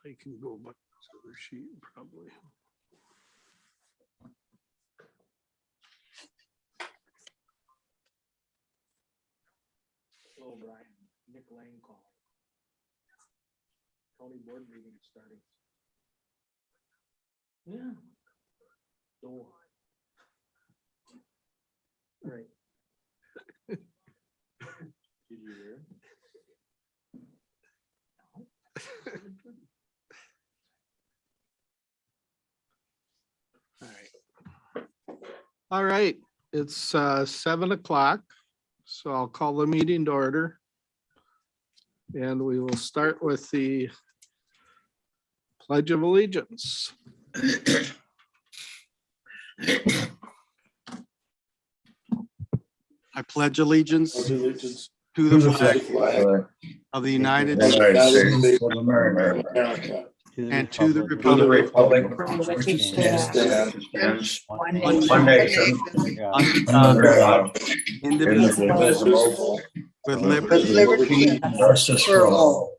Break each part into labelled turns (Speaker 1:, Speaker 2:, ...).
Speaker 1: I can go back to the other sheet probably.
Speaker 2: Hello, Brian. Nick Lang calling. County board meeting is starting. Yeah. Door. Right. Did you hear?
Speaker 1: All right, it's 7 o'clock, so I'll call the meeting to order. And we will start with the Pledge of Allegiance.
Speaker 3: I pledge allegiance
Speaker 4: Pledge allegiance
Speaker 3: to the flag of the United
Speaker 4: United
Speaker 3: States
Speaker 4: States of America,
Speaker 3: and to the
Speaker 4: to the
Speaker 3: republic
Speaker 4: republic
Speaker 5: which it stands,
Speaker 4: one nation,
Speaker 3: under
Speaker 4: under
Speaker 3: God,
Speaker 4: God,
Speaker 3: indivisible,
Speaker 4: indivisible,
Speaker 3: with
Speaker 5: with
Speaker 3: liberty
Speaker 5: liberty
Speaker 4: and justice for all.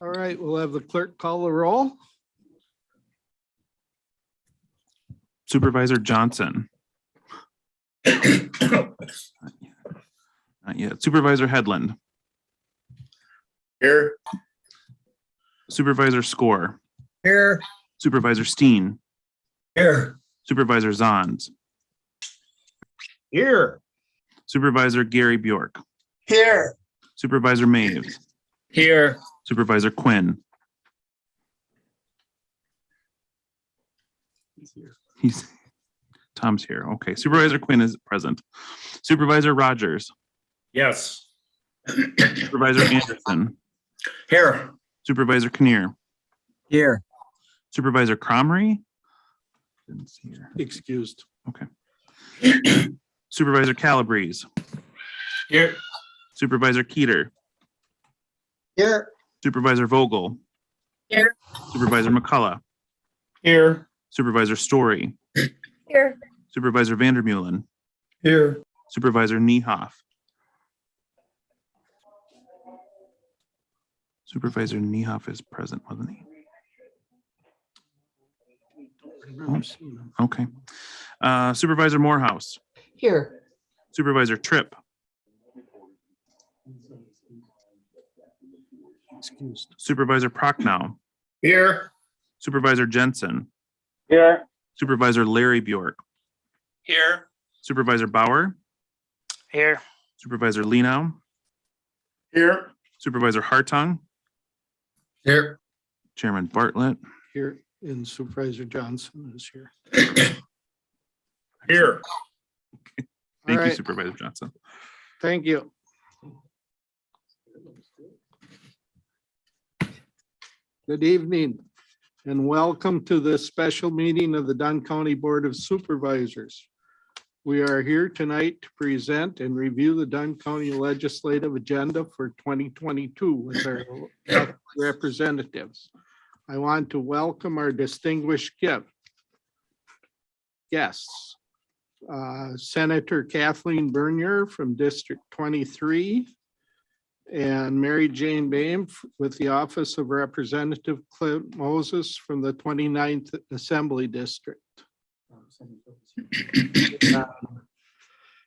Speaker 1: All right, we'll have the clerk call the roll.
Speaker 6: Supervisor Johnson. Not yet. Supervisor Headland.
Speaker 4: Here.
Speaker 6: Supervisor Score.
Speaker 4: Here.
Speaker 6: Supervisor Steen.
Speaker 4: Here.
Speaker 6: Supervisor Zons.
Speaker 4: Here.
Speaker 6: Supervisor Gary Bjork.
Speaker 4: Here.
Speaker 6: Supervisor Maves.
Speaker 4: Here.
Speaker 6: Supervisor Quinn. He's Tom's here. Okay. Supervisor Quinn is present. Supervisor Rogers.
Speaker 4: Yes.
Speaker 6: Supervisor Anderson.
Speaker 4: Here.
Speaker 6: Supervisor Kinnear.
Speaker 4: Here.
Speaker 6: Supervisor Cromry. Didn't see her.
Speaker 1: Excused.
Speaker 6: Supervisor Calabrese.
Speaker 4: Here.
Speaker 6: Supervisor Keeter.
Speaker 4: Here.
Speaker 6: Supervisor Vogel.
Speaker 5: Here.
Speaker 6: Supervisor McCullough.
Speaker 4: Here.
Speaker 6: Supervisor Story.
Speaker 5: Here.
Speaker 6: Supervisor Vandermeulen.
Speaker 4: Here.
Speaker 6: Supervisor Niehoff. Supervisor Niehoff is present, wasn't he? Okay. Supervisor Morehouse.
Speaker 5: Here.
Speaker 6: Supervisor Tripp.
Speaker 1: Excused.
Speaker 6: Supervisor Prochnow.
Speaker 4: Here.
Speaker 6: Supervisor Jensen.
Speaker 4: Here.
Speaker 6: Supervisor Larry Bjork.
Speaker 4: Here.
Speaker 6: Supervisor Bauer.
Speaker 4: Here.
Speaker 6: Supervisor Lenow.
Speaker 4: Here.
Speaker 6: Supervisor Hartung.
Speaker 4: Here.
Speaker 6: Chairman Bartlett.
Speaker 1: Here, and Supervisor Johnson is here.
Speaker 4: Here.
Speaker 6: Thank
Speaker 1: All
Speaker 6: you,
Speaker 1: right.
Speaker 6: Supervisor Johnson.
Speaker 1: Thank you. Good evening and welcome to this special meeting of the Dunn County Board of Supervisors. We are here tonight to present and review the Dunn County legislative agenda for 2022 with our representatives. I want to welcome our distinguished guests. Senator Kathleen Bernier from District 23 and Mary Jane Boehm with the Office of Representative Clint Moses from the 29th Assembly District.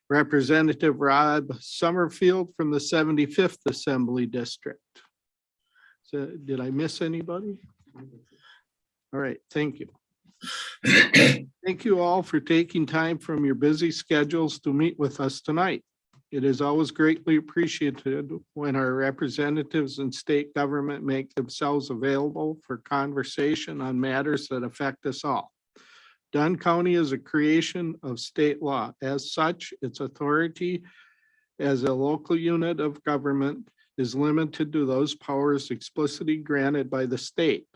Speaker 1: Representative Rob Summerfield from the 75th Assembly District. So did I miss anybody? All right, thank you. Thank you all for taking time from your busy schedules to meet with us tonight. It is always greatly appreciated when our representatives in state government make themselves available for conversation on matters that affect us all. Dunn County is a creation of state law. As such, its authority as a local unit of government is limited to those powers explicitly granted by the state.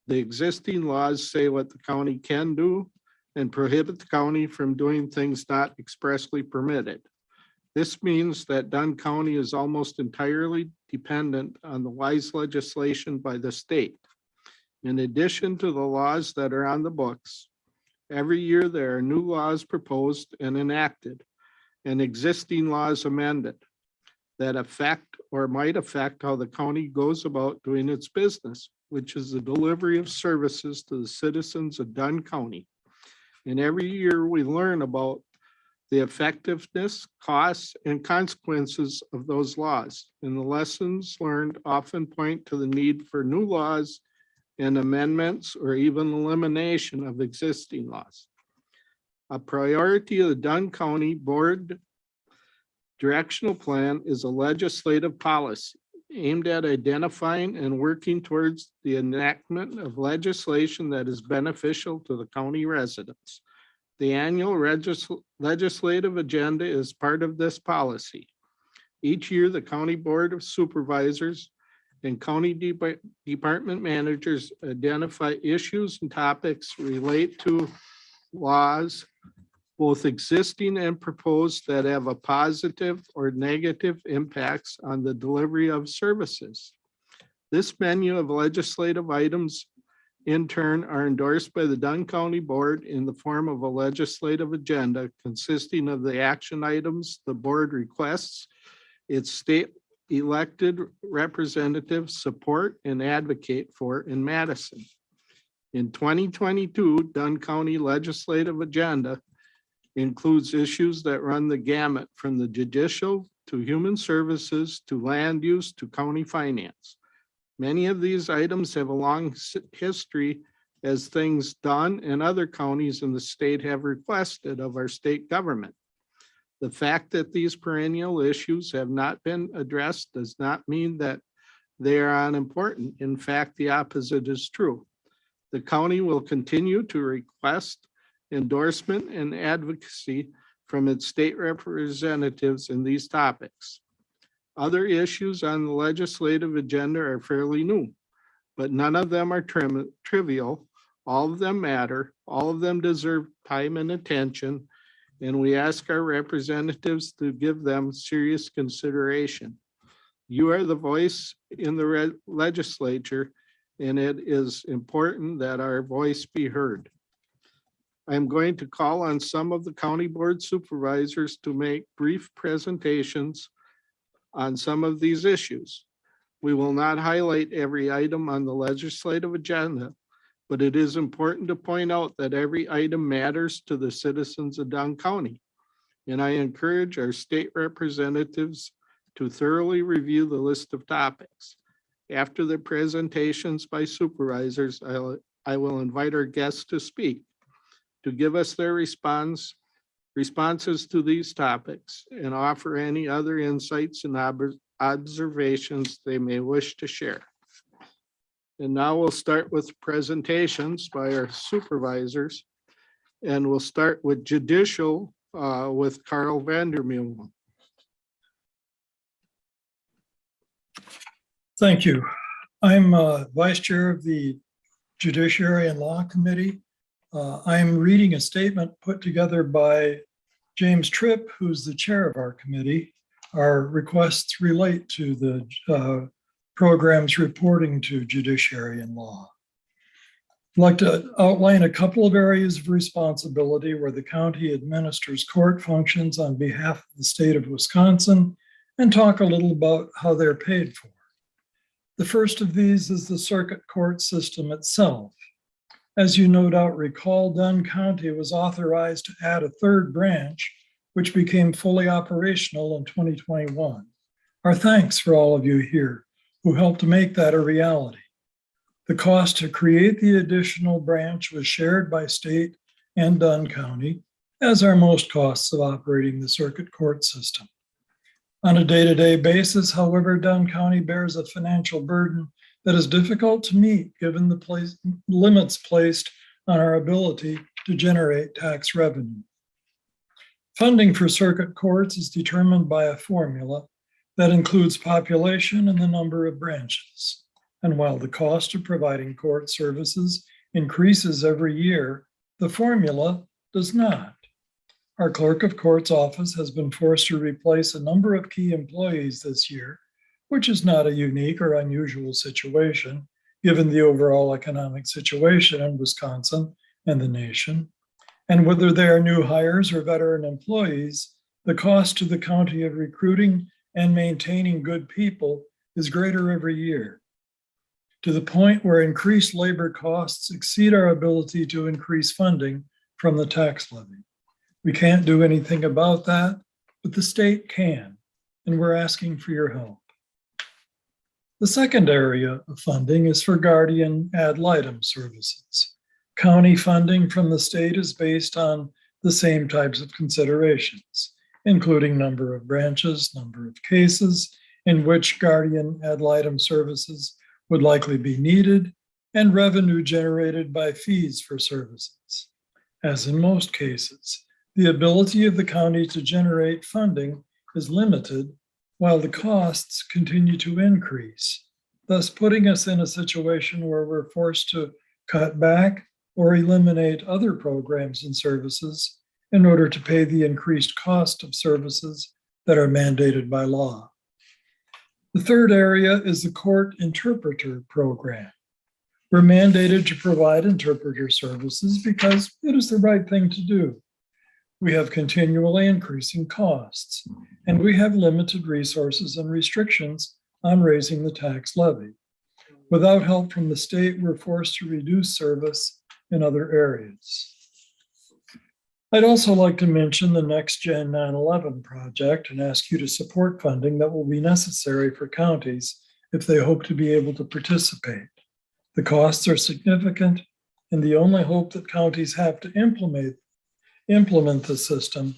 Speaker 1: The existing laws say what the county can do and prohibit the county from doing things not expressly permitted. This means that Dunn County is almost entirely dependent on the wise legislation by the state. In addition to the laws that are on the books, every year there are new laws proposed and enacted, and existing laws amended that affect or might affect how the county goes about doing its business, which is the delivery of services to the citizens of Dunn County. And every year we learn about the effectiveness, costs, and consequences of those laws. And the lessons learned often point to the need for new laws and amendments or even elimination of existing laws. A priority of the Dunn County Board Directional Plan is a legislative policy aimed at identifying and working towards the enactment of legislation that is beneficial to the county residents. The annual legislative agenda is part of this policy. Each year, the County Board of Supervisors and county department managers identify issues and topics relate to laws, both existing and proposed, that have a positive or negative impacts on the delivery of services. This menu of legislative items in turn are endorsed by the Dunn County Board in the form of a legislative agenda consisting of the action items the board requests its state elected representatives support and advocate for in Madison. In 2022, Dunn County legislative agenda includes issues that run the gamut from the judicial to human services to land use to county finance. Many of these items have a long history as things done and other counties in the state have requested of our state government. The fact that these perennial issues have not been addressed does not mean that they are unimportant. In fact, the opposite is true. The county will continue to request endorsement and advocacy from its state representatives in these topics. Other issues on the legislative agenda are fairly new, but none of them are trivial. All of them matter. All of them deserve time and attention, and we ask our representatives to give them serious consideration. You are the voice in the legislature, and it is important that our voice be heard. I'm going to call on some of the county board supervisors to make brief presentations on some of these issues. We will not highlight every item on the legislative agenda, but it is important to point out that every item matters to the citizens of Dunn County. And I encourage our state representatives to thoroughly review the list of topics. After the presentations by supervisors, I will invite our guests to speak, to give us their responses to these topics and offer any other insights and observations they may wish to share. And now we'll start with presentations by our supervisors. And we'll start with judicial with Carl Vandermeulen.
Speaker 7: Thank you. I'm Vice Chair of the Judiciary and Law Committee. I'm reading a statement put together by James Tripp, who's the chair of our committee. Our requests relate to the programs reporting to judiciary and law. I'd like to outline a couple of areas of responsibility where the county administers court functions on behalf of the state of Wisconsin and talk a little about how they're paid for. The first of these is the circuit court system itself. As you no doubt recall, Dunn County was authorized to add a third branch, which became fully operational in 2021. Our thanks for all of you here who helped to make that a reality. The cost to create the additional branch was shared by state and Dunn County, as are most costs of operating the circuit court system. On a day-to-day basis, however, Dunn County bears a financial burden that is difficult to meet given the limits placed on our ability to generate tax revenue. Funding for circuit courts is determined by a formula that includes population and the number of branches. And while the cost of providing court services increases every year, the formula does not. Our clerk of court's office has been forced to replace a number of key employees this year, which is not a unique or unusual situation, given the overall economic situation in Wisconsin and the nation. And whether they are new hires or veteran employees, the cost to the county of recruiting and maintaining good people is greater every year, to the point where increased labor costs exceed our ability to increase funding from the tax levy. We can't do anything about that, but the state can, and we're asking for your help. The second area of funding is for guardian ad litem services. County funding from the state is based on the same types of considerations, including number of branches, number of cases in which guardian ad litem services would likely be needed, and revenue generated by fees for services. As in most cases, the ability of the county to generate funding is limited while the costs continue to increase, thus putting us in a situation where we're forced to cut back or eliminate other programs and services in order to pay the increased cost of services that are mandated by law. The third area is the court interpreter program. We're mandated to provide interpreter services because it is the right thing to do. We have continually increasing costs, and we have limited resources and restrictions on raising the tax levy. Without help from the state, we're forced to reduce service in other areas. I'd also like to mention the Next Gen 9/11 project and ask you to support funding that will be necessary for counties if they hope to be able to participate. The costs are significant, and the only hope that counties have to implement the system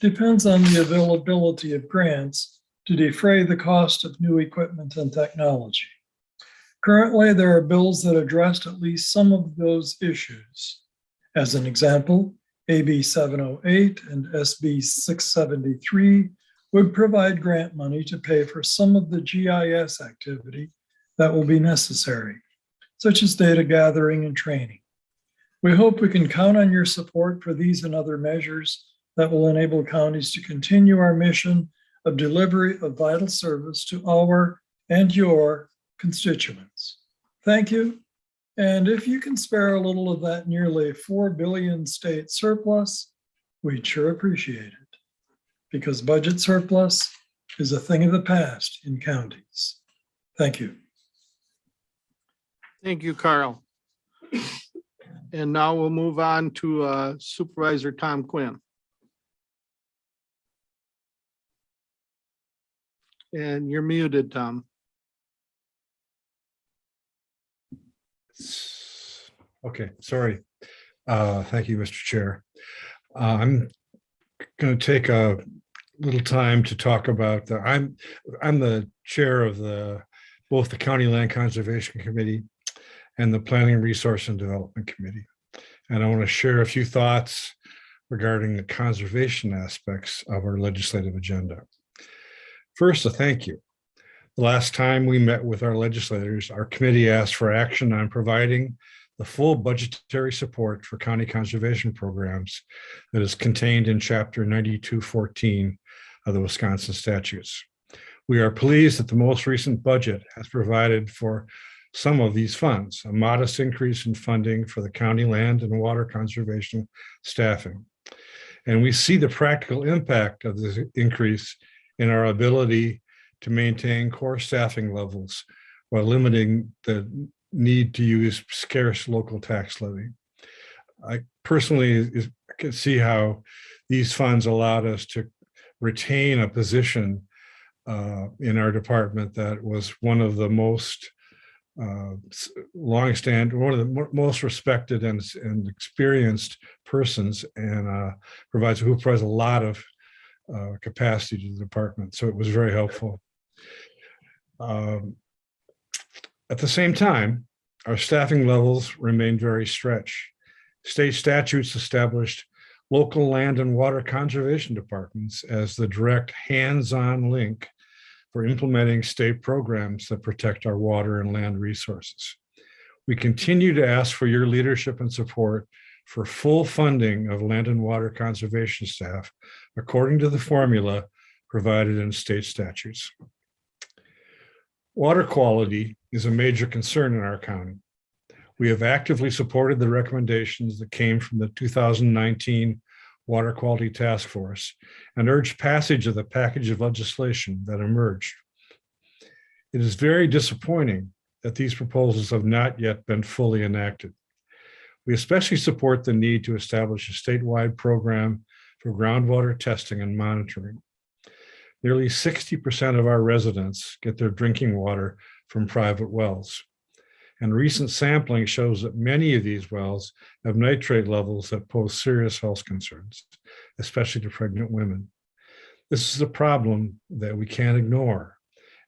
Speaker 7: depends on the availability of grants to defray the cost of new equipment and technology. Currently, there are bills that address at least some of those issues. As an example, AB 708 and SB 673 would provide grant money to pay for some of the GIS activity that will be necessary, such as data gathering and training. We hope we can count on your support for these and other measures that will enable counties to continue our mission of delivery of vital service to our and your constituents. Thank you. And if you can spare a little of that nearly $4 billion state surplus, we'd sure appreciate it, because budget surplus is a thing of the past in counties. Thank you.
Speaker 1: Thank you, Carl. And now we'll move on to Supervisor Tom Quinn. And you're muted, Tom.
Speaker 8: Okay, sorry. Thank you, Mr. Chair. I'm going to take a little time to talk about I'm the chair of both the County Land Conservation Committee and the Planning, Resource and Development Committee. And I want to share a few thoughts regarding the conservation aspects of our legislative agenda. First, a thank you. The last time we met with our legislators, our committee asked for action on providing the full budgetary support for county conservation programs that is contained in Chapter 9214 of the Wisconsin statutes. We are pleased that the most recent budget has provided for some of these funds, a modest increase in funding for the county land and water conservation staffing. And we see the practical impact of this increase in our ability to maintain core staffing levels while limiting the need to use scarce local tax levy. I personally can see how these funds allowed us to retain a position in our department that was one of the most one of the most respected and experienced persons, and who provides a lot of capacity to the department. So it was very helpful. At the same time, our staffing levels remain very stretched. State statutes established local land and water conservation departments as the direct hands-on link for implementing state programs that protect our water and land resources. We continue to ask for your leadership and support for full funding of land and water conservation staff according to the formula provided in state statutes. Water quality is a major concern in our county. We have actively supported the recommendations that came from the 2019 Water Quality Task Force and urged passage of the package of legislation that emerged. It is very disappointing that these proposals have not yet been fully enacted. We especially support the need to establish a statewide program for groundwater testing and monitoring. Nearly 60% of our residents get their drinking water from private wells. And recent sampling shows that many of these wells have nitrate levels that pose serious health concerns, especially to pregnant women. This is a problem that we can't ignore,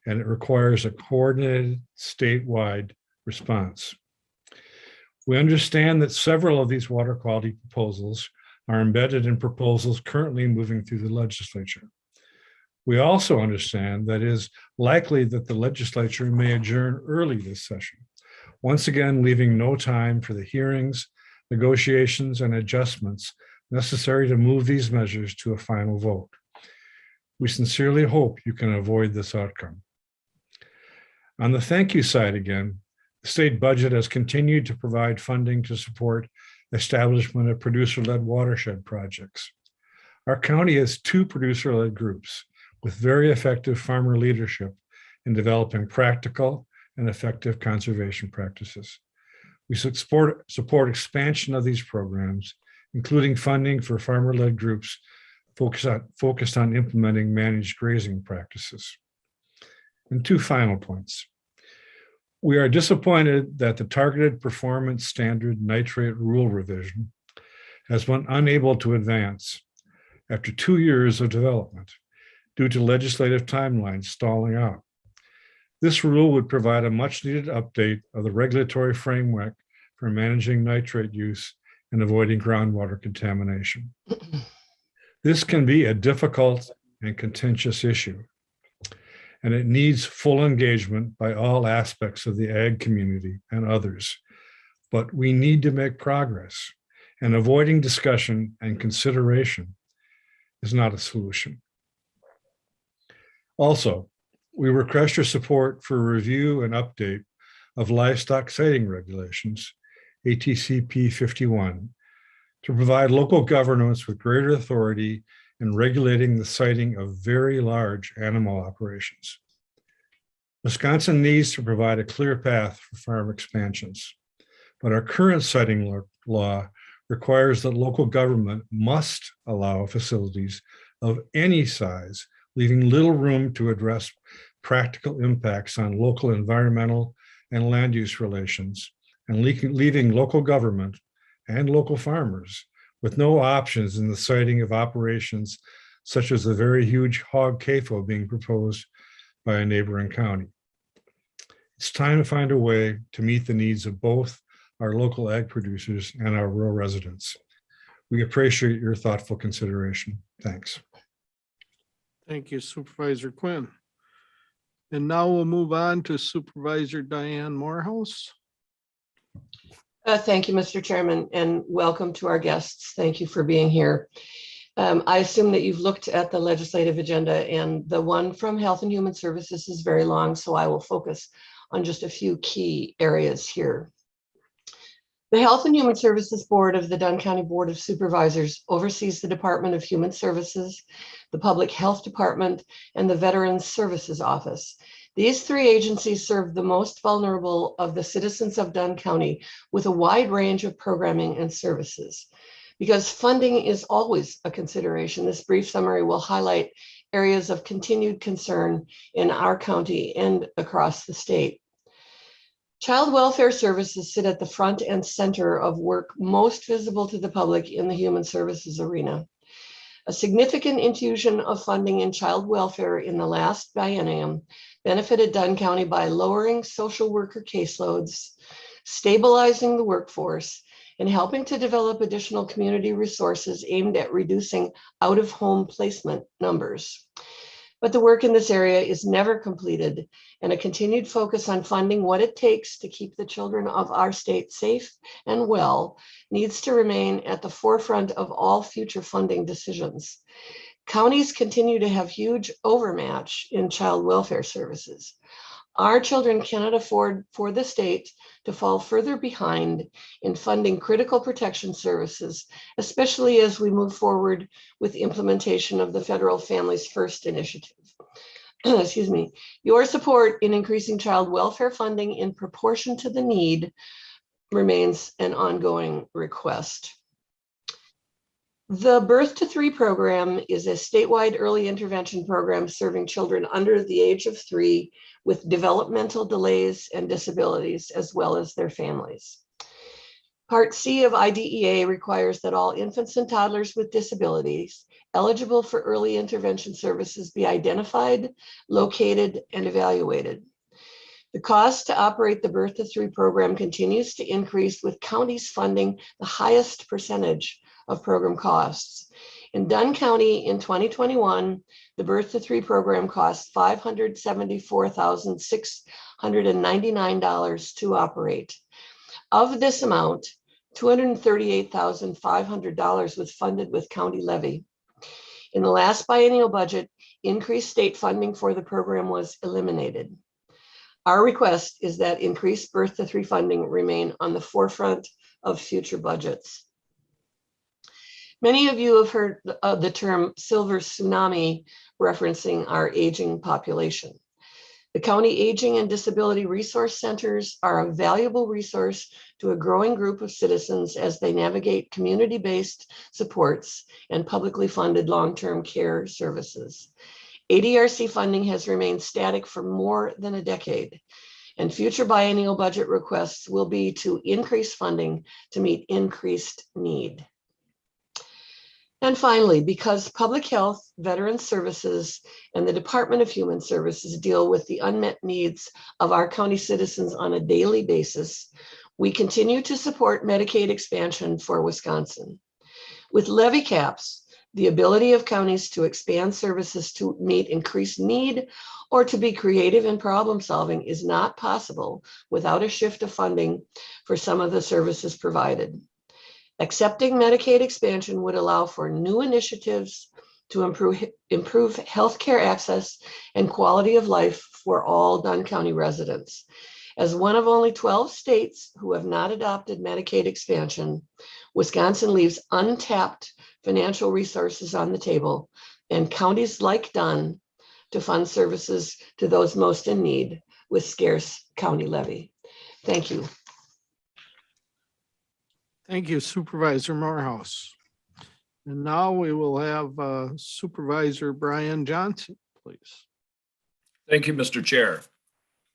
Speaker 8: and it requires a coordinated statewide response. We understand that several of these water quality proposals are embedded in proposals currently moving through the legislature. We also understand that it is likely that the legislature may adjourn early this session, once again leaving no time for the hearings, negotiations, and adjustments necessary to move these measures to a final vote. We sincerely hope you can avoid this outcome. On the thank you side again, the state budget has continued to provide funding to support establishment of producer-led watershed projects. Our county has 2 producer-led groups with very effective farmer leadership in developing practical and effective conservation practices. We support expansion of these programs, including funding for farmer-led groups focused on implementing managed grazing practices. And 2 final points. We are disappointed that the targeted performance standard nitrate rule revision has been unable to advance after 2 years of development due to legislative timelines stalling out. This rule would provide a much needed update of the regulatory framework for managing nitrate use and avoiding groundwater contamination. This can be a difficult and contentious issue, and it needs full engagement by all aspects of the ag community and others. But we need to make progress, and avoiding discussion and consideration is not a solution. Also, we request your support for review and update of livestock sighting regulations, ATCP 51, to provide local governments with greater authority in regulating the sighting of very large animal operations. Wisconsin needs to provide a clear path for farm expansions, but our current sighting law requires that local government must allow facilities of any size, leaving little room to address practical impacts on local environmental and land use relations, and leaving local government and local farmers with no options in the siting of operations such as the very huge hog CAFO being proposed by a neighboring county. It's time to find a way to meet the needs of both our local ag producers and our rural residents. We appreciate your thoughtful consideration. Thanks.
Speaker 1: Thank you, Supervisor Quinn. And now we'll move on to Supervisor Diane Morehouse.
Speaker 5: Thank you, Mr. Chairman, and welcome to our guests. Thank you for being here. I assume that you've looked at the legislative agenda, and the one from Health and Human Services is very long, so I will focus on just a few key areas here. The Health and Human Services Board of the Dunn County Board of Supervisors oversees the Department of Human Services, the Public Health Department, and the Veterans Services Office. These 3 agencies serve the most vulnerable of the citizens of Dunn County with a wide range of programming and services. Because funding is always a consideration, this brief summary will highlight areas of continued concern in our county and across the state. Child welfare services sit at the front and center of work most visible to the public in the human services arena. A significant infusion of funding in child welfare in the last biennium benefited Dunn County by lowering social worker caseloads, stabilizing the workforce, and helping to develop additional community resources aimed at reducing out-of-home placement numbers. But the work in this area is never completed, and a continued focus on funding what it takes to keep the children of our state safe and well needs to remain at the forefront of all future funding decisions. Counties continue to have huge overmatch in child welfare services. Our children cannot afford for the state to fall further behind in funding critical protection services, especially as we move forward with implementation of the federal Families First initiative. Excuse me. Your support in increasing child welfare funding in proportion to the need remains an ongoing request. The Birth to Three program is a statewide early intervention program serving children under the age of 3 with developmental delays and disabilities, as well as their families. Part C of IDEA requires that all infants and toddlers with disabilities eligible for early intervention services be identified, located, and evaluated. The cost to operate the Birth to Three program continues to increase, with counties funding the highest percentage of program costs. In Dunn County in 2021, the Birth to Three program cost $574,699 to operate. Of this amount, $238,500 was funded with county levy. In the last biennial budget, increased state funding for the program was eliminated. Our request is that increased Birth to Three funding remain on the forefront of future budgets. Many of you have heard the term silver tsunami referencing our aging population. The county aging and disability resource centers are a valuable resource to a growing group of citizens as they navigate community-based supports and publicly funded long-term care services. ADRC funding has remained static for more than a decade, and future biennial budget requests will be to increase funding to meet increased need. And finally, because public health, veteran services, and the Department of Human Services deal with the unmet needs of our county citizens on a daily basis, we continue to support Medicaid expansion for Wisconsin. With levy caps, the ability of counties to expand services to meet increased need or to be creative in problem solving is not possible without a shift of funding for some of the services provided. Accepting Medicaid expansion would allow for new initiatives to improve healthcare access and quality of life for all Dunn County residents. As one of only 12 states who have not adopted Medicaid expansion, Wisconsin leaves untapped financial resources on the table, and counties like Dunn to fund services to those most in need with scarce county levy. Thank you.
Speaker 1: Thank you, Supervisor Morehouse. And now we will have Supervisor Brian Johnson, please.
Speaker 9: Thank you, Mr. Chair.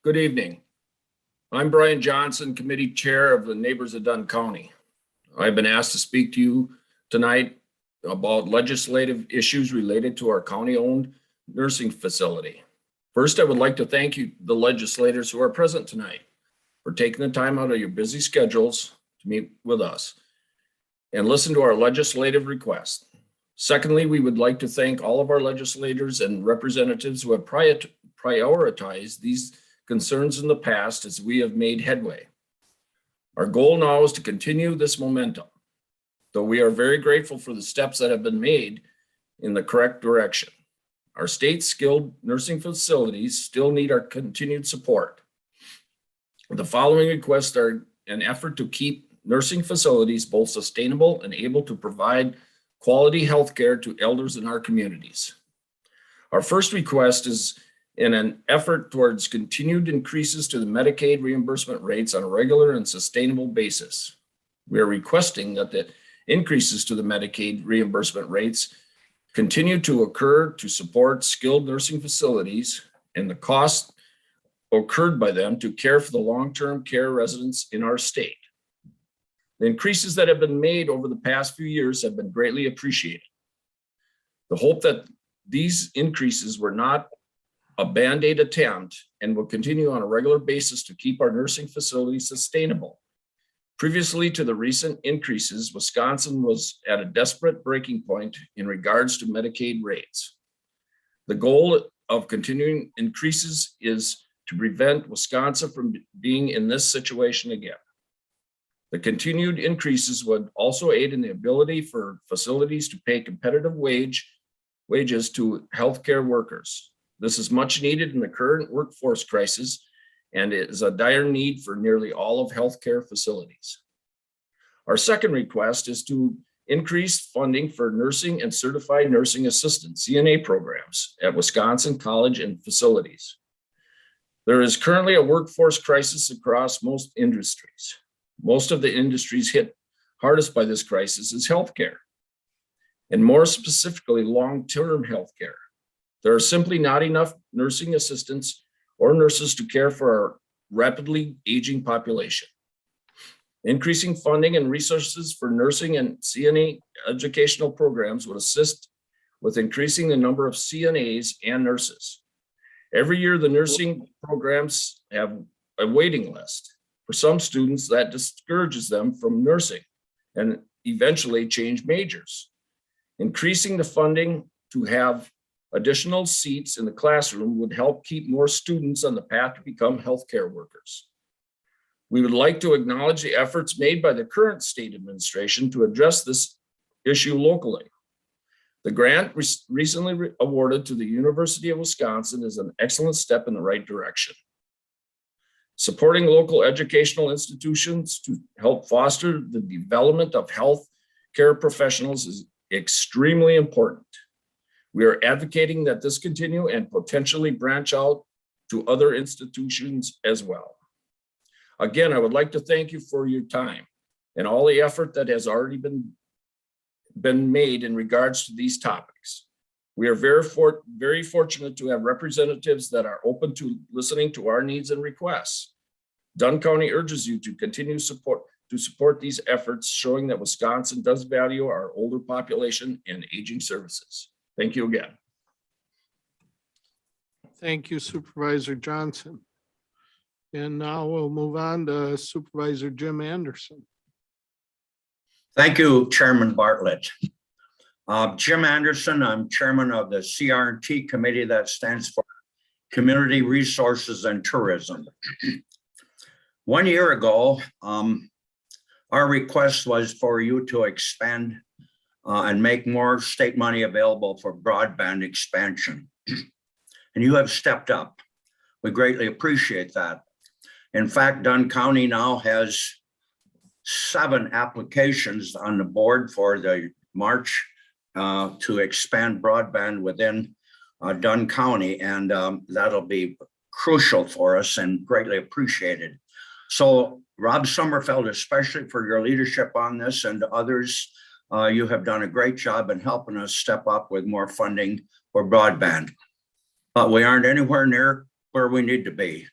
Speaker 9: Good evening. I'm Brian Johnson, Committee Chair of the Neighbors of Dunn County. I've been asked to speak to you tonight about legislative issues related to our county-owned nursing facility. First, I would like to thank you, the legislators who are present tonight, for taking the time out of your busy schedules to meet with us and listen to our legislative request. Secondly, we would like to thank all of our legislators and representatives who have prioritized these concerns in the past as we have made headway. Our goal now is to continue this momentum, though we are very grateful for the steps that have been made in the correct direction. Our state skilled nursing facilities still need our continued support. The following requests are an effort to keep nursing facilities both sustainable and able to provide quality health care to elders in our communities. Our first request is in an effort towards continued increases to the Medicaid reimbursement rates on a regular and sustainable basis. We are requesting that the increases to the Medicaid reimbursement rates continue to occur to support skilled nursing facilities, and the cost occurred by them to care for the long-term care residents in our state. The increases that have been made over the past few years have been greatly appreciated. The hope that these increases were not a Band-Aid attempt and will continue on a regular basis to keep our nursing facilities sustainable. Previously to the recent increases, Wisconsin was at a desperate breaking point in regards to Medicaid rates. The goal of continuing increases is to prevent Wisconsin from being in this situation again. The continued increases would also aid in the ability for facilities to pay competitive wages to healthcare workers. This is much needed in the current workforce crisis and is a dire need for nearly all of healthcare facilities. Our second request is to increase funding for nursing and certified nursing assistant CNA programs at Wisconsin college and facilities. There is currently a workforce crisis across most industries. Most of the industries hit hardest by this crisis is healthcare, and more specifically, long-term healthcare. There are simply not enough nursing assistants or nurses to care for our rapidly aging population. Increasing funding and resources for nursing and CNA educational programs would assist with increasing the number of CNAs and nurses. Every year, the nursing programs have a waiting list. For some students, that discourages them from nursing and eventually change majors. Increasing the funding to have additional seats in the classroom would help keep more students on the path to become healthcare workers. We would like to acknowledge the efforts made by the current state administration to address this issue locally. The grant recently awarded to the University of Wisconsin is an excellent step in the right direction. Supporting local educational institutions to help foster the development of health care professionals is extremely important. We are advocating that this continue and potentially branch out to other institutions as well. Again, I would like to thank you for your time and all the effort that has already been made in regards to these topics. We are very fortunate to have representatives that are open to listening to our needs and requests. Dunn County urges you to continue support these efforts, showing that Wisconsin does value our older population and aging services. Thank you again.
Speaker 1: Thank you, Supervisor Johnson. And now we'll move on to Supervisor Jim Anderson.
Speaker 10: Thank you, Chairman Bartlett. Jim Anderson, I'm chairman of the CRT committee that stands for Community Resources and Tourism. 1 year ago, our request was for you to expand and make more state money available for broadband expansion. And you have stepped up. We greatly appreciate that. In fact, Dunn County now has 7 applications on the board for the March to expand broadband within Dunn County, and that'll be crucial for us and greatly appreciated. So Rob Sommerfeld, especially for your leadership on this, and others, you have done a great job in helping us step up with more funding for broadband. But we aren't anywhere near where we need to be.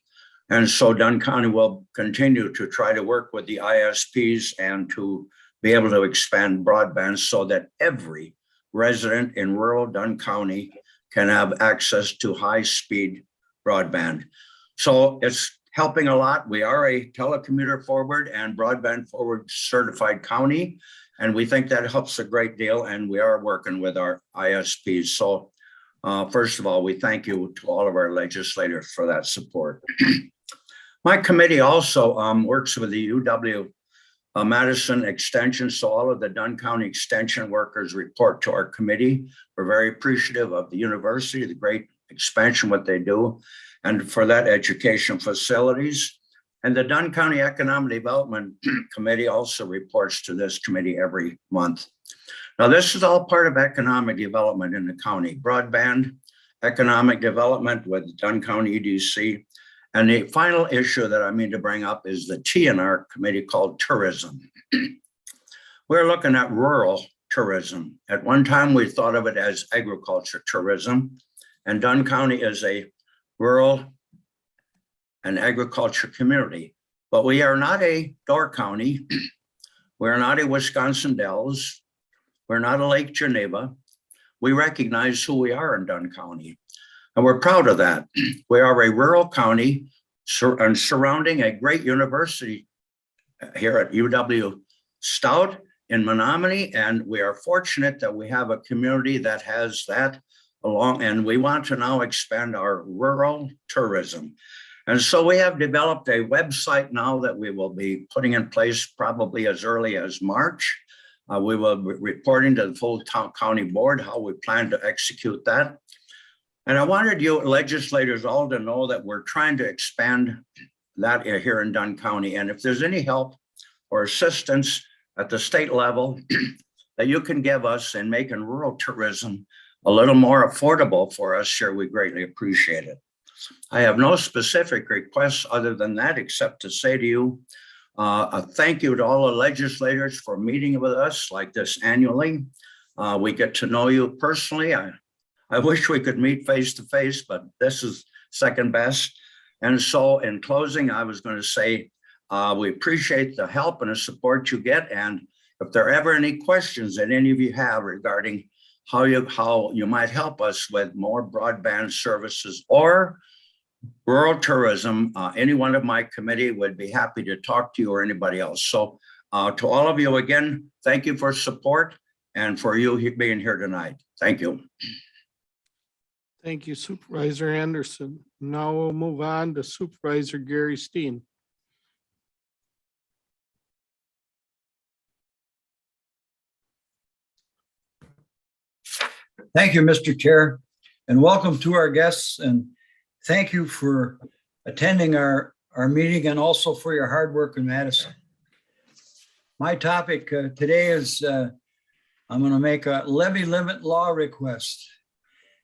Speaker 10: And so Dunn County will continue to try to work with the ISPs and to be able to expand broadband so that every resident in rural Dunn County can have access to high-speed broadband. So it's helping a lot. We are a telecommuter forward and broadband forward certified county, and we think that helps a great deal, and we are working with our ISPs. So first of all, we thank you to all of our legislators for that support. My committee also works with the UW Madison Extension, so all of the Dunn County Extension workers report to our committee. We're very appreciative of the university, the great expansion, what they do, and for that education facilities. And the Dunn County Economic Development Committee also reports to this committee every month. Now, this is all part of economic development in the county, broadband, economic development with Dunn County EDC. And the final issue that I mean to bring up is the T in our committee called tourism. We're looking at rural tourism. At one time, we thought of it as agriculture tourism, and Dunn County is a rural and agriculture community. But we are not a Door County. We're not a Wisconsin Dells. We're not a Lake Geneva. We recognize who we are in Dunn County, and we're proud of that. We are a rural county and surrounding a great university here at UW Stout in Menominee, and we are fortunate that we have a community that has that along, and we want to now expand our rural tourism. And so we have developed a website now that we will be putting in place probably as early as March. We will be reporting to the full county board how we plan to execute that. And I wanted you legislators all to know that we're trying to expand that here in Dunn County. And if there's any help or assistance at the state level that you can give us in making rural tourism a little more affordable for us here, we greatly appreciate it. I have no specific requests other than that, except to say to you, a thank you to all the legislators for meeting with us like this annually. We get to know you personally. I wish we could meet face to face, but this is second best. And so in closing, I was going to say, we appreciate the help and the support you get. And if there are ever any questions that any of you have regarding how you might help us with more broadband services or rural tourism, any one of my committee would be happy to talk to you or anybody else. So to all of you again, thank you for support and for you being here tonight. Thank you.
Speaker 1: Thank you, Supervisor Anderson. Now we'll move on to Supervisor Gary Steen.
Speaker 11: Thank you, Mr. Chair, and welcome to our guests, and thank you for attending our meeting and also for your hard work in Madison. My topic today is I'm going to make a levy limit law request.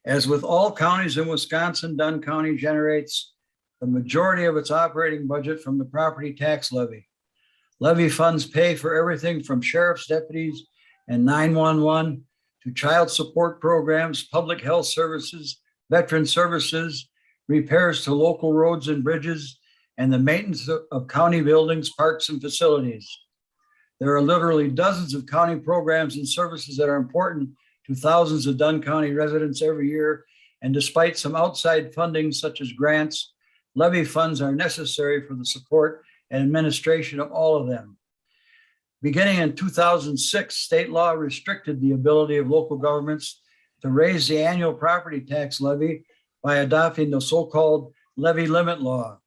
Speaker 11: As with all counties in Wisconsin, Dunn County generates the majority of its operating budget from the property tax levy. Levy funds pay for everything from sheriff's deputies and 911 to child support programs, public health services, veteran services, repairs to local roads and bridges, and the maintenance of county buildings, parks, and facilities. There are literally dozens of county programs and services that are important to thousands of Dunn County residents every year. And despite some outside funding, such as grants, levy funds are necessary for the support and administration of all of them. Beginning in 2006, state law restricted the ability of local governments to raise the annual property tax levy by adopting the so-called levy limit law.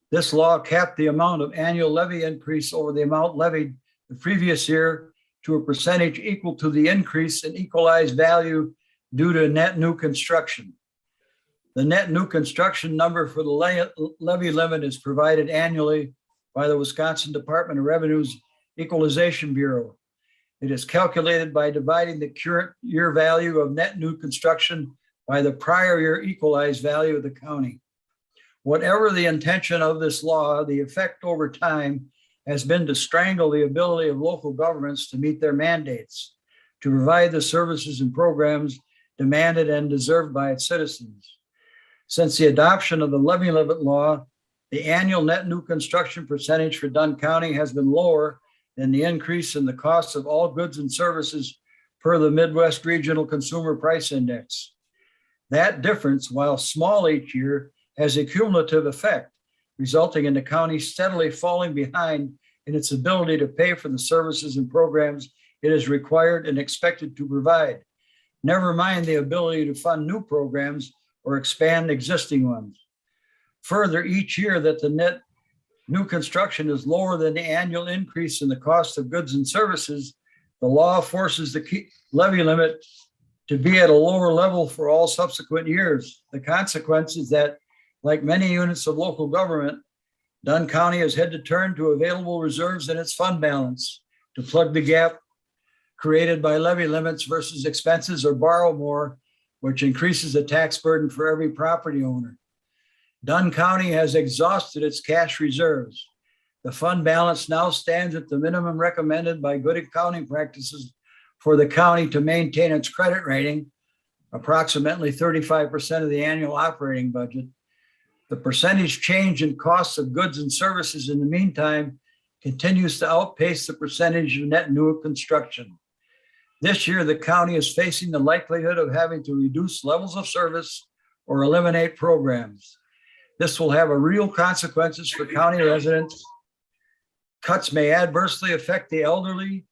Speaker 11: This law capped the amount of annual levy increase over the amount levied the previous year to a percentage equal to the increase in equalized value due to net new construction. The net new construction number for the levy limit is provided annually by the Wisconsin Department of Revenue's Equalization Bureau. It is calculated by dividing the current year value of net new construction by the prior year equalized value of the county. Whatever the intention of this law, the effect over time has been to strangle the ability of local governments to meet their mandates, to provide the services and programs demanded and deserved by its citizens. Since the adoption of the levy limit law, the annual net new construction percentage for Dunn County has been lower than the increase in the cost of all goods and services per the Midwest Regional Consumer Price Index. That difference, while small each year, has a cumulative effect, resulting in the county steadily falling behind in its ability to pay for the services and programs it is required and expected to provide. Never mind the ability to fund new programs or expand existing ones. Further, each year that the net new construction is lower than the annual increase in the cost of goods and services, the law forces the levy limit to be at a lower level for all subsequent years. The consequence is that, like many units of local government, Dunn County has had to turn to available reserves in its fund balance to plug the gap created by levy limits versus expenses or borrow more, which increases the tax burden for every property owner. Dunn County has exhausted its cash reserves. The fund balance now stands at the minimum recommended by good accounting practices for the county to maintain its credit rating, approximately 35% of the annual operating budget. The percentage change in costs of goods and services in the meantime continues to outpace the percentage of net new construction. This year, the county is facing the likelihood of having to reduce levels of service or eliminate programs. This will have a real consequences for county residents. Cuts may adversely affect the elderly,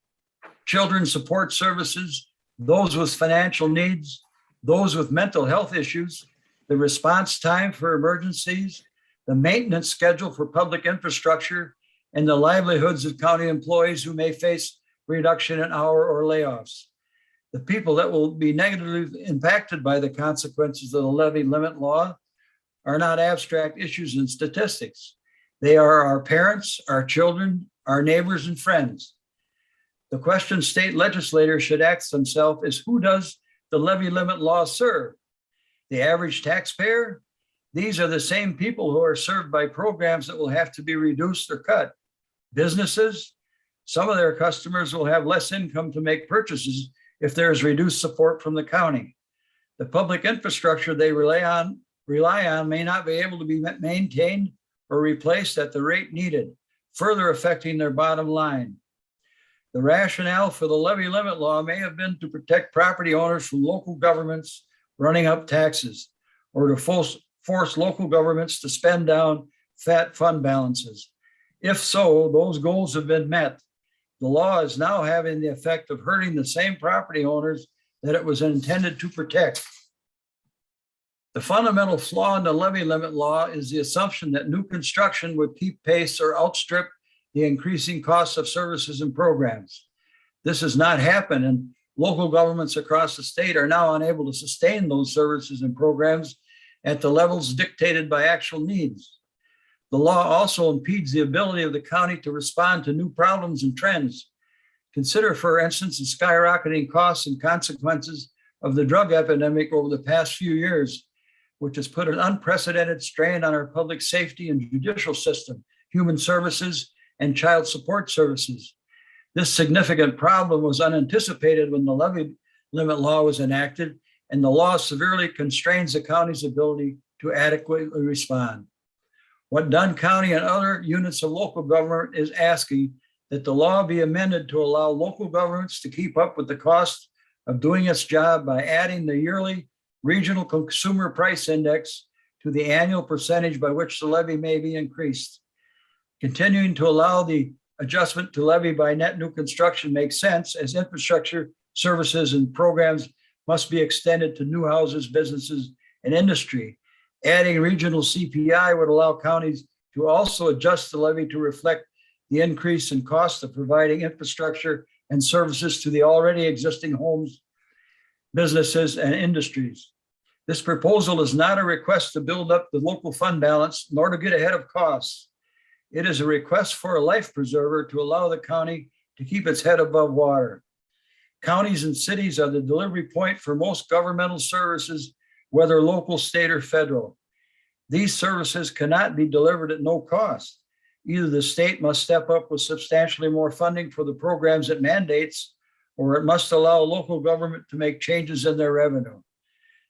Speaker 11: children's support services, those with financial needs, those with mental health issues, the response time for emergencies, the maintenance schedule for public infrastructure, and the livelihoods of county employees who may face reduction in hour or layoffs. The people that will be negatively impacted by the consequences of the levy limit law are not abstract issues and statistics. They are our parents, our children, our neighbors, and friends. The question state legislators should ask themselves is, who does the levy limit law serve? The average taxpayer? These are the same people who are served by programs that will have to be reduced or cut. Businesses? Some of their customers will have less income to make purchases if there is reduced support from the county. The public infrastructure they rely on may not be able to be maintained or replaced at the rate needed, further affecting their bottom line. The rationale for the levy limit law may have been to protect property owners from local governments running up taxes, or to force local governments to spend down fat fund balances. If so, those goals have been met. The law is now having the effect of hurting the same property owners that it was intended to protect. The fundamental flaw in the levy limit law is the assumption that new construction would keep pace or outstrip the increasing costs of services and programs. This has not happened, and local governments across the state are now unable to sustain those services and programs at the levels dictated by actual needs. The law also impedes the ability of the county to respond to new problems and trends. Consider, for instance, the skyrocketing costs and consequences of the drug epidemic over the past few years, which has put an unprecedented strain on our public safety and judicial system, human services, and child support services. This significant problem was unanticipated when the levy limit law was enacted, and the law severely constrains the county's ability to adequately respond. What Dunn County and other units of local government is asking that the law be amended to allow local governments to keep up with the cost of doing its job by adding the yearly regional consumer price index to the annual percentage by which the levy may be increased. Continuing to allow the adjustment to levy by net new construction makes sense, as infrastructure services and programs must be extended to new houses, businesses, and industry. Adding regional CPI would allow counties to also adjust the levy to reflect the increase in cost of providing infrastructure and services to the already existing homes, businesses, and industries. This proposal is not a request to build up the local fund balance, nor to get ahead of costs. It is a request for a life preserver to allow the county to keep its head above water. Counties and cities are the delivery point for most governmental services, whether local, state, or federal. These services cannot be delivered at no cost. Either the state must step up with substantially more funding for the programs it mandates, or it must allow local government to make changes in their revenue.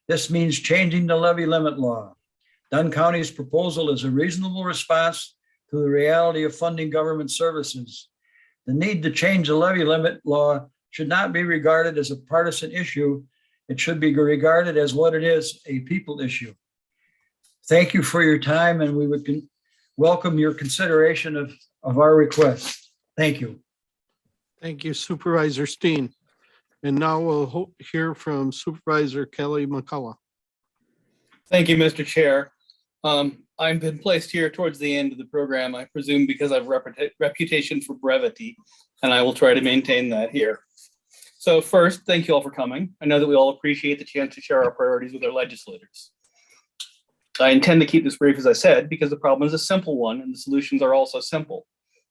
Speaker 11: This means changing the levy limit law. Dunn County's proposal is a reasonable response to the reality of funding government services. The need to change the levy limit law should not be regarded as a partisan issue. It should be regarded as what it is, a people issue. Thank you for your time, and we would welcome your consideration of our request. Thank you.
Speaker 1: Thank you, Supervisor Steen. And now we'll hear from Supervisor Kelly McCullough.
Speaker 2: Thank you, Mr. Chair. I've been placed here towards the end of the program, I presume because I've reputation for brevity, and I will try to maintain that here. So first, thank you all for coming. I know that we all appreciate the chance to share our priorities with our legislators. I intend to keep this brief, as I said, because the problem is a simple one and the solutions are also simple.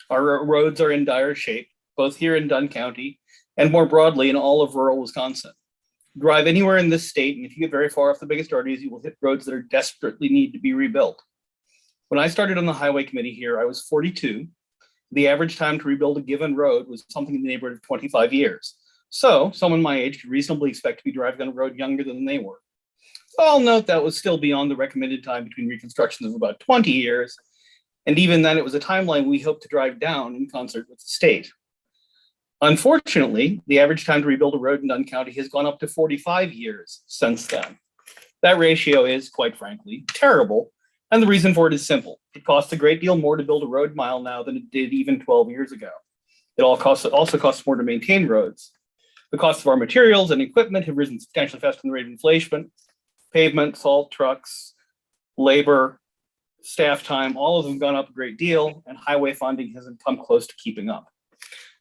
Speaker 2: Our roads are in dire shape, both here in Dunn County and more broadly in all of rural Wisconsin. Drive anywhere in this state, and if you get very far off the biggest arteries, you will hit roads that are desperately need to be rebuilt. When I started on the highway committee here, I was 42. The average time to rebuild a given road was something in the neighborhood of 25 years. So someone my age could reasonably expect to be driving on a road younger than they were. So I'll note that was still beyond the recommended time between reconstructions of about 20 years. And even then, it was a timeline we hoped to drive down in concert with the state. Unfortunately, the average time to rebuild a road in Dunn County has gone up to 45 years since then. That ratio is, quite frankly, terrible. And the reason for it is simple. It costs a great deal more to build a road mile now than it did even 12 years ago. It also costs more to maintain roads. The cost of our materials and equipment have risen substantially faster than the rate of inflation. Pavement, salt trucks, labor, staff time, all of them gone up a great deal, and highway funding hasn't come close to keeping up.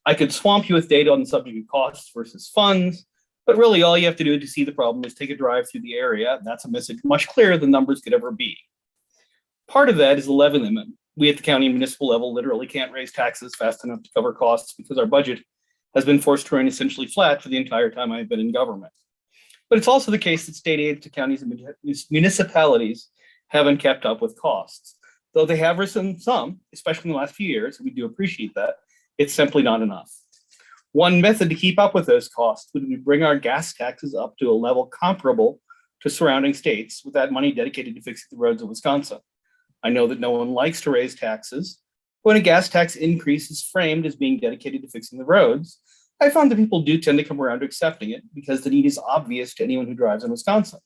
Speaker 2: I could swamp you with data on the subject of costs versus funds, but really all you have to do to see the problem is take a drive through the area. And that's a message much clearer than numbers could ever be. Part of that is the levy limit. We at the county and municipal level literally can't raise taxes fast enough to cover costs because our budget has been forced to remain essentially flat for the entire time I've been in government. But it's also the case that state aid to counties and municipalities haven't kept up with costs. Though they have risen some, especially in the last few years, we do appreciate that, it's simply not enough. One method to keep up with those costs would be bring our gas taxes up to a level comparable to surrounding states with that money dedicated to fixing the roads of Wisconsin. I know that no one likes to raise taxes. When a gas tax increase is framed as being dedicated to fixing the roads, I found that people do tend to come around to accepting it because the need is obvious to anyone who drives in Wisconsin.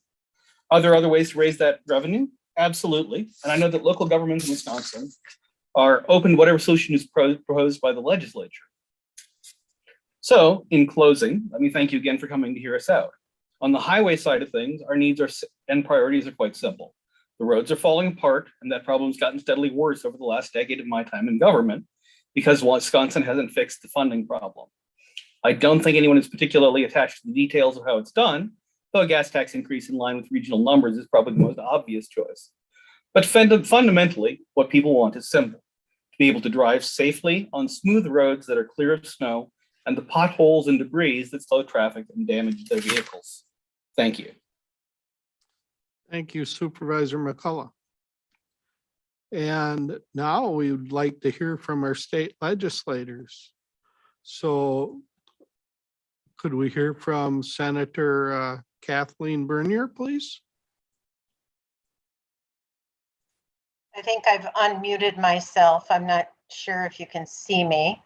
Speaker 2: Are there other ways to raise that revenue? Absolutely. And I know that local governments in Wisconsin are open to whatever solution is proposed by the legislature. So in closing, let me thank you again for coming to hear us out. On the highway side of things, our needs and priorities are quite simple. The roads are falling apart, and that problem's gotten steadily worse over the last decade of my time in government because Wisconsin hasn't fixed the funding problem. I don't think anyone is particularly attached to the details of how it's done, though a gas tax increase in line with regional numbers is probably the most obvious choice. But fundamentally, what people want is simple: to be able to drive safely on smooth roads that are clear of snow and the potholes and debris that slow traffic and damage their vehicles. Thank you.
Speaker 1: Thank you, Supervisor McCullough. And now we would like to hear from our state legislators. So could we hear from Senator Kathleen Bernier, please?
Speaker 12: I think I've unmuted myself. I'm not sure if you can see me.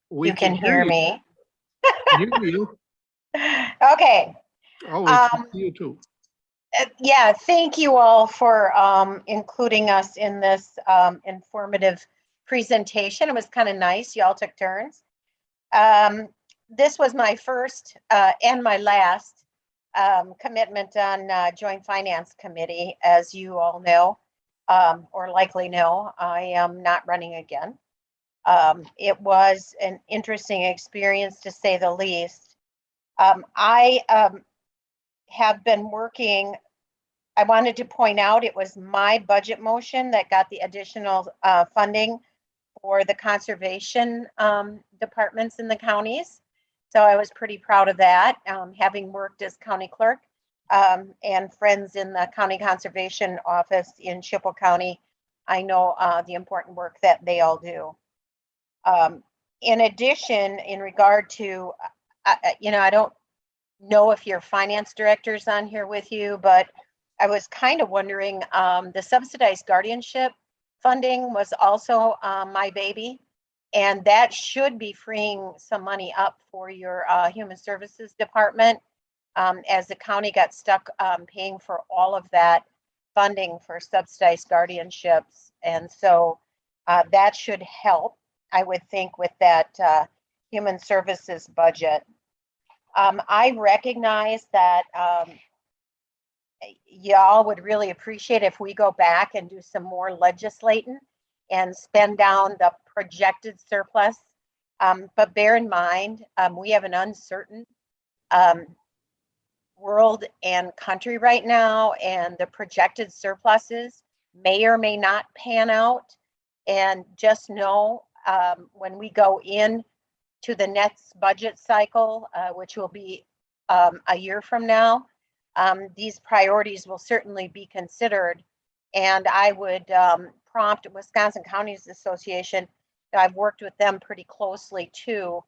Speaker 1: We
Speaker 12: You can hear
Speaker 1: you.
Speaker 12: me.
Speaker 1: Hear you.
Speaker 12: Okay.
Speaker 1: Oh, we can see you too.
Speaker 12: Yeah, thank you all for including us in this informative presentation. It was kind of nice. You all took turns. This was my first and my last commitment on Joint Finance Committee. As you all know, or likely know, I am not running again. It was an interesting experience, to say the least. I have been working, I wanted to point out, it was my budget motion that got the additional funding for the conservation departments in the counties. So I was pretty proud of that, having worked as county clerk and friends in the county conservation office in Chippewa County. I know the important work that they all do. In addition, in regard to, I don't know if your finance director's on here with you, but I was kind of wondering, the subsidized guardianship funding was also my baby, and that should be freeing some money up for your human services department, as the county got stuck paying for all of that funding for subsidized guardianships. And so that should help, I would think, with that human services budget. I recognize that y'all would really appreciate if we go back and do some more legislating and spend down the projected surplus. But bear in mind, we have an uncertain world and country right now, and the projected surpluses may or may not pan out. And just know, when we go in to the next budget cycle, which will be a year from now, these priorities will certainly be considered. And I would prompt Wisconsin Counties Association. I've worked with them pretty closely too,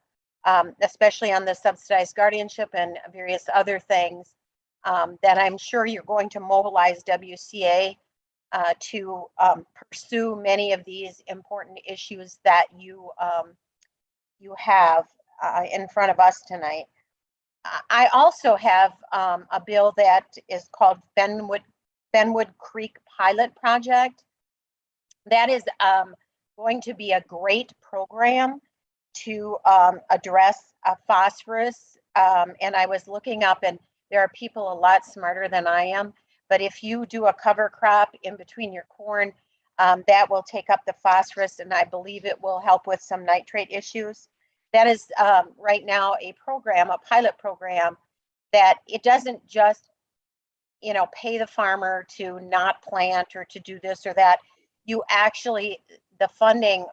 Speaker 12: especially on the subsidized guardianship and various other things. that I'm sure you're going to mobilize WCA to pursue many of these important issues that you have in front of us tonight. I also have a bill that is called Benwood Creek Pilot Project. That is going to be a great program to address phosphorus. And I was looking up, and there are people a lot smarter than I am. But if you do a cover crop in between your corn, that will take up the phosphorus, and I believe it will help with some nitrate issues. That is right now a program, a pilot program, that it doesn't just, pay the farmer to not plant or to do this or that. You actually, the funding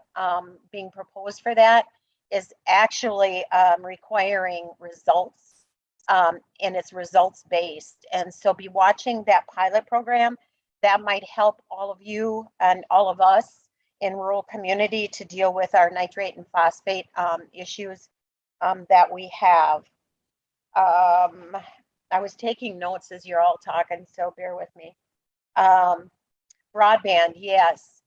Speaker 12: being proposed for that is actually requiring results, and it's results based. And so be watching that pilot program. That might help all of you and all of us in rural community to deal with our nitrate and phosphate issues that we have. I was taking notes as you're all talking, so bear with me. Broadband, yes.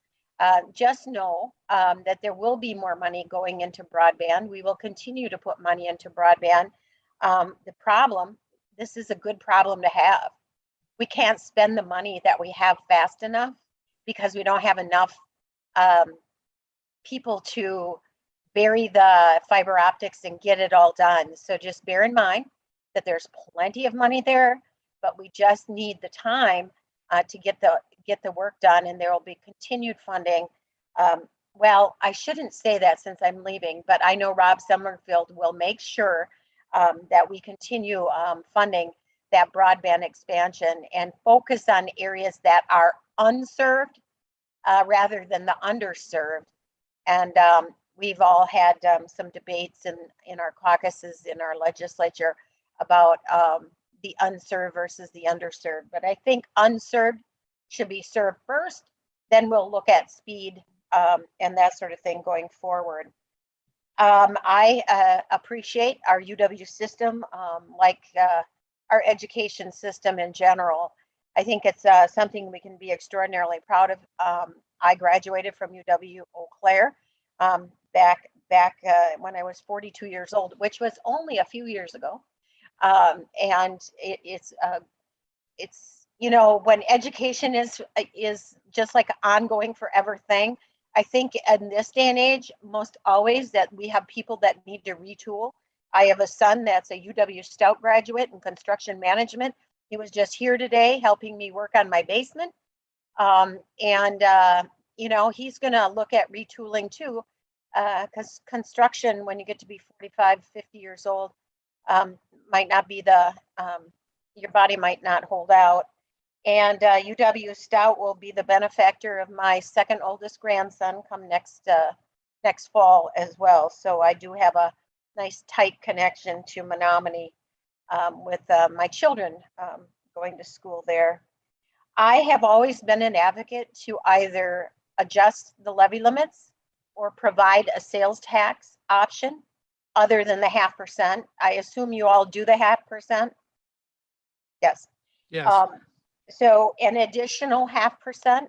Speaker 12: Just know that there will be more money going into broadband. We will continue to put money into broadband. The problem, this is a good problem to have. We can't spend the money that we have fast enough because we don't have enough people to bury the fiber optics and get it all done. So just bear in mind that there's plenty of money there, but we just need the time to get the work done, and there will be continued funding. Well, I shouldn't say that since I'm leaving, but I know Rob Summerfield will make sure that we continue funding that broadband expansion and focus on areas that are unserved rather than the underserved. And we've all had some debates in our caucuses, in our legislature about the unserved versus the underserved. But I think unserved should be served first, then we'll look at speed and that sort of thing going forward. I appreciate our UW system, like our education system in general. I think it's something we can be extraordinarily proud of. I graduated from UW Eau Claire back when I was 42 years old, which was only a few years ago. And it's when education is just like an ongoing forever thing. I think in this day and age, most always that we have people that need to retool. I have a son that's a UW Stout graduate in construction management. He was just here today helping me work on my basement. He's going to look at retooling too, because construction, when you get to be 45, 50 years old, might not be your body might not hold out. And UW Stout will be the benefactor of my second oldest grandson come next fall as well. So I do have a nice tight connection to Menominee with my children going to school there. I have always been an advocate to either adjust the levy limits or provide a sales tax option other than the 0.5%. I assume you all do the 0.5%. Yes.
Speaker 1: Yes.
Speaker 12: So an additional 0.5%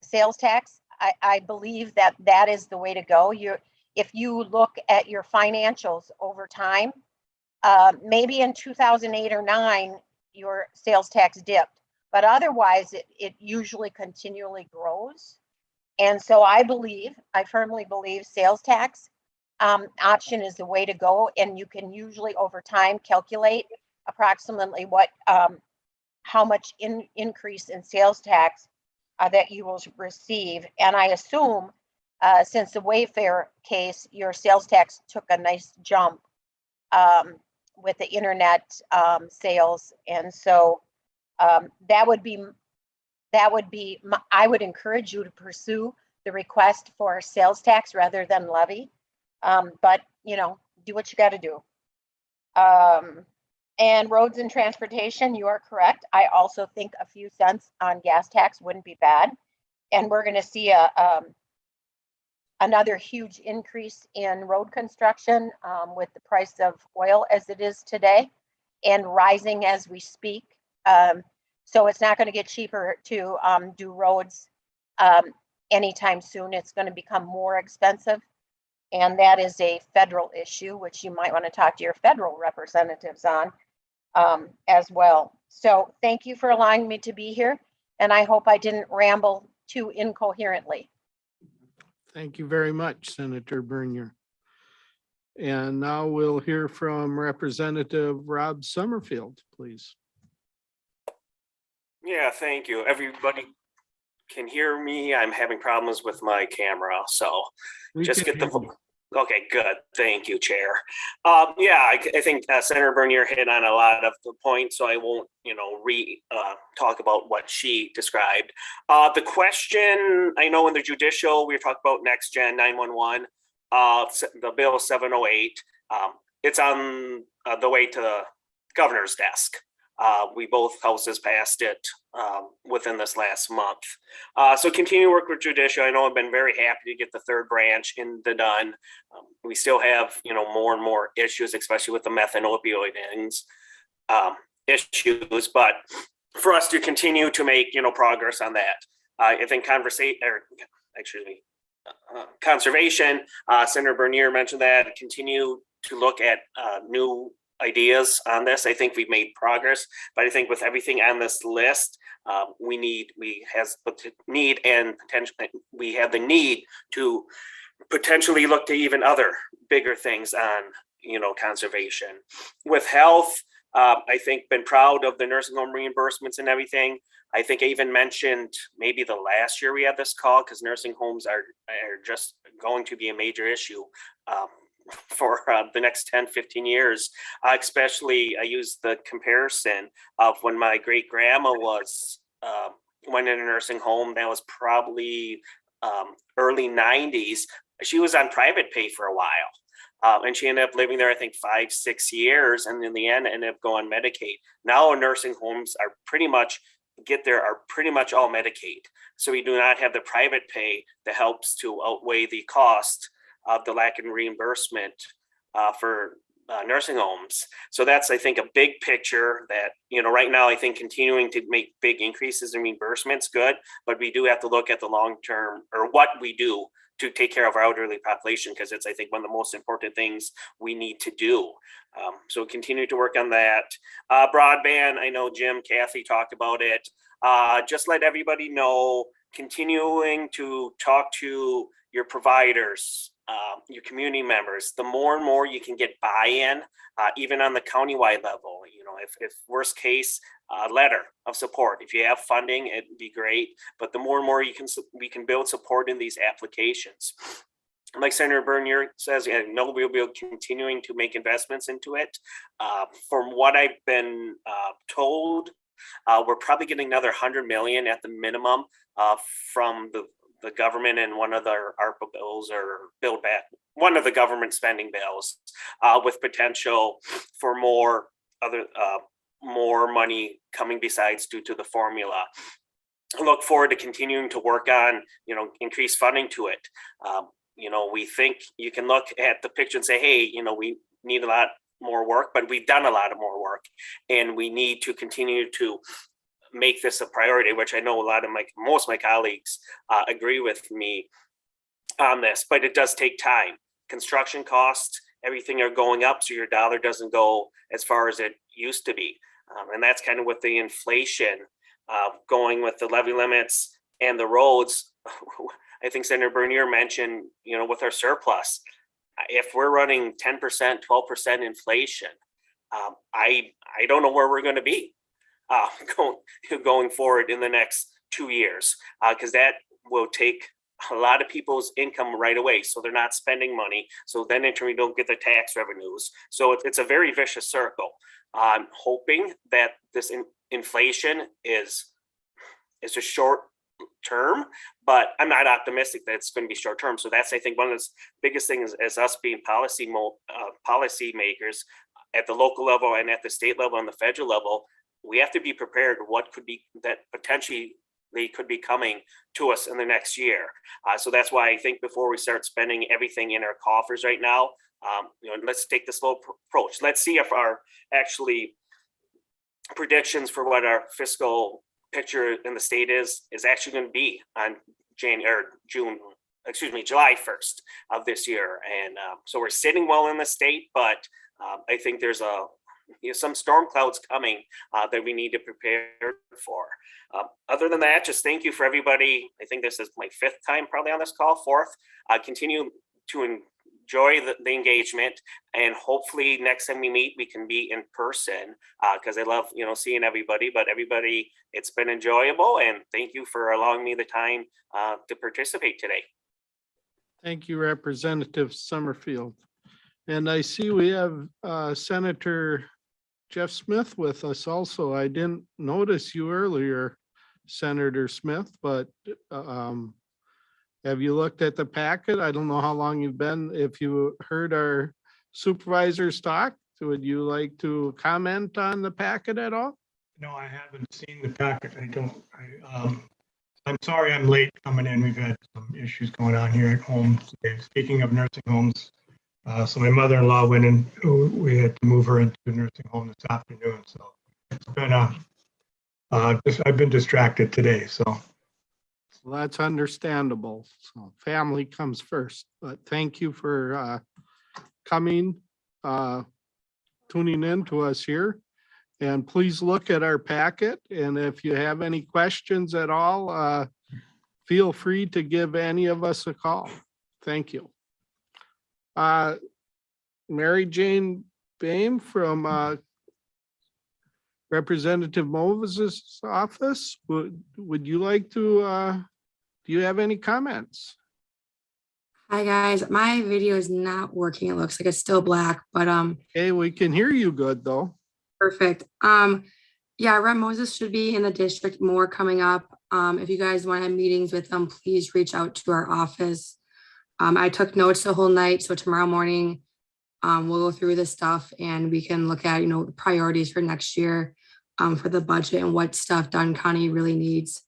Speaker 12: sales tax, I believe that is the way to go. If you look at your financials over time, maybe in 2008 or 9, your sales tax dipped, but otherwise it usually continually grows. And so I firmly believe sales tax option is the way to go. And you can usually over time calculate approximately how much increase in sales tax that you will receive. And I assume since the Wayfair case, your sales tax took a nice jump with the internet sales. And so I would encourage you to pursue the request for sales tax rather than levy. But do what you got to do. And roads and transportation, you are correct. I also think a few cents on gas tax wouldn't be bad. And we're going to see another huge increase in road construction with the price of oil as it is today. and rising as we speak. So it's not going to get cheaper to do roads anytime soon. It's going to become more expensive. And that is a federal issue, which you might want to talk to your federal representatives on as well. So thank you for allowing me to be here. And I hope I didn't ramble too incoherently.
Speaker 1: Thank you very much, Senator Bernier. And now we'll hear from Representative Rob Summerfield, please.
Speaker 13: Yeah, thank you. Everybody can hear me. I'm having problems with my camera, so
Speaker 1: We
Speaker 13: just
Speaker 1: can
Speaker 13: get the.
Speaker 1: hear you.
Speaker 13: Okay, good. Thank you, Chair. Yeah, I think Senator Bernier hit on a lot of the points, so I won't, talk about what she described. The question, I know in the judicial, we were talking about Next Gen 911, the bill 708. It's on the way to the governor's desk. We both houses passed it within this last month. So continue to work with judicial. I know I've been very happy to get the third branch in the done. We still have, more and more issues, especially with the meth and opioid issues. But for us to continue to make, progress on that, I think conservation, Senator Bernier mentioned that, continue to look at new ideas on this. I think we've made progress, but I think with everything on this list, we have the need to potentially look to even other bigger things on, conservation. With health, I think been proud of the nursing home reimbursements and everything. I think I even mentioned maybe the last year we had this call because nursing homes are just going to be a major issue for the next 10, 15 years. Especially, I use the comparison of when my great grandma went in a nursing home. That was probably early 90s. She was on private pay for a while. And she ended up living there, I think, 5-6 years. And in the end, ended up going Medicaid. Now nursing homes are pretty much all Medicaid. So we do not have the private pay that helps to outweigh the cost of the lack in reimbursement for nursing homes. So that's, I think, a big picture that, right now, I think continuing to make big increases in reimbursements good, but we do have to look at the long term or what we do to take care of our elderly population, because it's, I think, one of the most important things we need to do. So continue to work on that. Broadband, I know Jim, Kathy talked about it. Just let everybody know, continuing to talk to your providers, your community members, the more and more you can get buy-in, even on the countywide level, if worst case, letter of support. If you have funding, it'd be great, but the more and more we can build support in these applications. Like Senator Bernier says, I know we'll be continuing to make investments into it. From what I've been told, we're probably getting another 100 million at the minimum from the government and one of their ARPA bills or Build Back, one of the government spending bills, with potential for more money coming besides due to the formula. I look forward to continuing to work on, increased funding to it. We think you can look at the picture and say, hey, we need a lot more work, but we've done a lot of more work, and we need to continue to make this a priority, which I know most of my colleagues agree with me on this, but it does take time. Construction costs, everything are going up, so your dollar doesn't go as far as it used to be. And that's kind of with the inflation going with the levy limits and the roads. I think Senator Bernier mentioned, with our surplus, if we're running 10%, 12% inflation, I don't know where we're going to be going forward in the next 2 years, because that will take a lot of people's income right away. So they're not spending money. So then in turn, we don't get the tax revenues. So it's a very vicious circle. I'm hoping that this inflation is a short term, but I'm not optimistic that it's going to be short term. So that's, I think, one of the biggest things as us being policy makers at the local level and at the state level and the federal level. We have to be prepared what could be that potentially they could be coming to us in the next year. So that's why I think before we start spending everything in our coffers right now, let's take the slow approach. Let's see if our actually predictions for what our fiscal picture in the state is actually going to be on July 1st of this year. And so we're sitting well in the state, but I think there's some storm clouds coming that we need to prepare for. Other than that, just thank you for everybody. I think this is my 5th time probably on this call, 4th. Continue to enjoy the engagement, and hopefully next time we meet, we can be in person because I love, seeing everybody, but everybody, it's been enjoyable, and thank you for allowing me the time to participate today.
Speaker 1: Thank you, Representative Summerfield. And I see we have Senator Jeff Smith with us also. I didn't notice you earlier, Senator Smith, but have you looked at the packet? I don't know how long you've been. If you heard our supervisors talk, would you like to comment on the packet at all?
Speaker 14: No, I haven't seen the packet. I'm sorry I'm late coming in. We've had some issues going on here at home today. Speaking of nursing homes, so my mother-in-law went in, we had to move her into a nursing home this afternoon. So it's been I've been distracted today, so.
Speaker 1: Well, that's understandable. So family comes first, but thank you for coming, tuning in to us here. And please look at our packet. And if you have any questions at all, feel free to give any of us a call. Thank you. Mary Jane Boehm from Representative Moses' office, would you like to, do you have any comments?
Speaker 15: Hi guys, my video is not working. It looks like it's still black, but
Speaker 1: Hey, we can hear you good though.
Speaker 15: perfect. Yeah, Rep Moses should be in the district more coming up. If you guys want to have meetings with them, please reach out to our office. I took notes the whole night, so tomorrow morning we'll go through this stuff and we can look at the priorities for next year for the budget and what stuff Dunn County really needs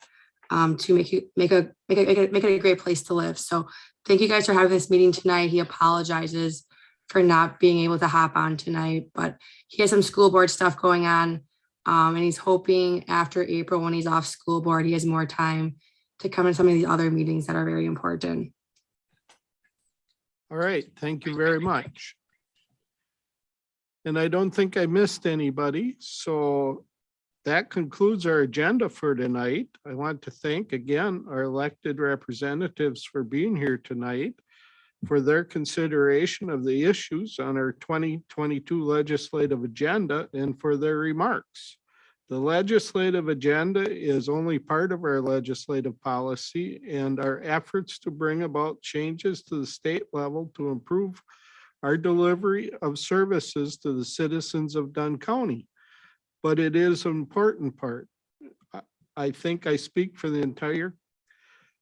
Speaker 15: to make it a great place to live. So thank you guys for having this meeting tonight. He apologizes for not being able to hop on tonight, but he has some school board stuff going on. And he's hoping after April, when he's off school board, he has more time to come to some of these other meetings that are very important.
Speaker 1: All right, thank you very much. And I don't think I missed anybody, so that concludes our agenda for tonight. I want to thank again our elected representatives for being here tonight, for their consideration of the issues on our 2022 legislative agenda, and for their remarks. The legislative agenda is only part of our legislative policy, and our efforts to bring about changes to the state level to improve our delivery of services to the citizens of Dunn County. But it is an important part. I think I speak for the entire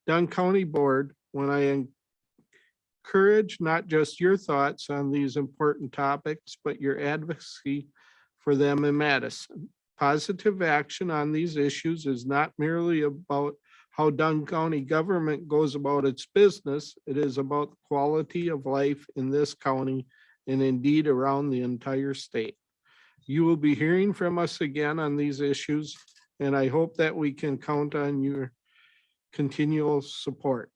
Speaker 1: Dunn County Board when I encourage not just your thoughts on these important topics, but your advocacy for them in Madison. Positive action on these issues is not merely about how Dunn County government goes about its business. It is about the quality of life in this county and indeed around the entire state. You will be hearing from us again on these issues, and I hope that we can count on your continual support.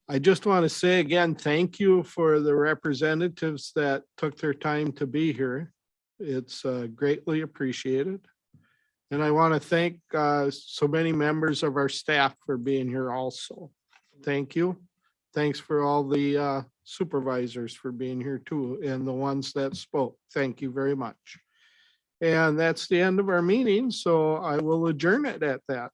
Speaker 1: I just want to say again, thank you for the representatives that took their time to be here. It's greatly appreciated. And I want to thank so many members of our staff for being here also. Thank you. Thanks for all the supervisors for being here too, and the ones that spoke. Thank you very much. And that's the end of our meeting, so I will adjourn it at that.